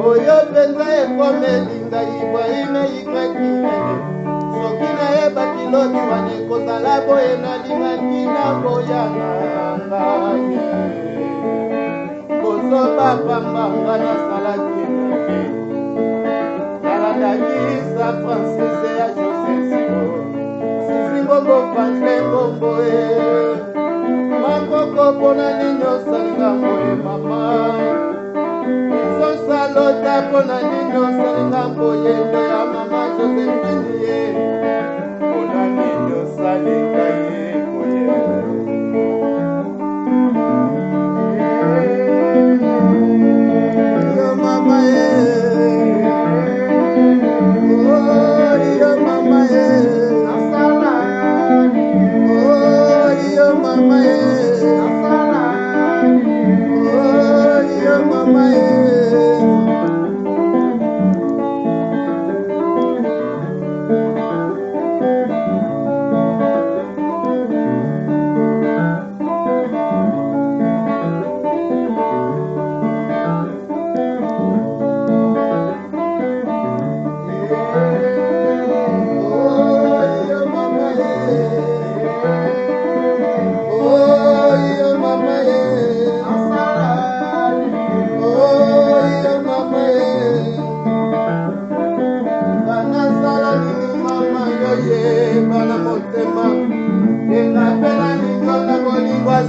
oyo penza ekomeli ngai Ibrahim yikwekine soki nayebaki lobi wana ekozala boye nalingaki na boyanga ngai kozoba pambanga nasala tiene nalandakisa francise ya josesimo sizimbongo fande mbomboe makoko mpona nini osalinga mboye mama izosalota mpona nini osalinga mboye ndo ya mama josephine ye mpona nini osalinga ye mboye yo mama ye oh yo mama ye nasala oh yo mama ye nasala oh yo mama ye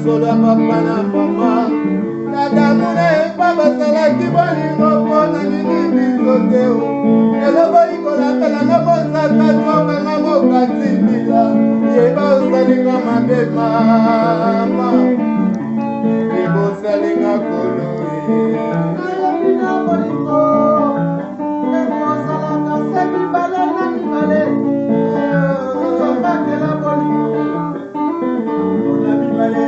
solo papa na mama nadamu na epa basalaki bolingo mpona nini bizoteo elo bolikolakala na bozaka tokanga mokatibila yeba osalinga mabe mama ebosalinga koloye nayebina bolingo ekosalaka se mibale na mibale ozokakela bolingo ona mibale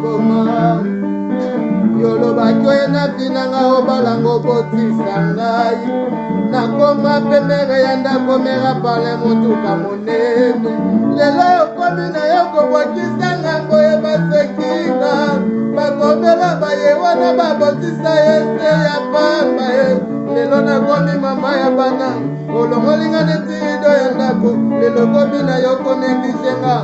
nakoma yolobaki oye nafinanga obalango botisa ngai nakoma pemere ya ndako mera pale motuka monene lelo okomi na yo kobwakisanga boye basekinga bakobela baye wana babotisa yese ya pamba ye lelo nakomi mama ya bana olongolinga neti ido ya ndako lelo komi na yo konegligenga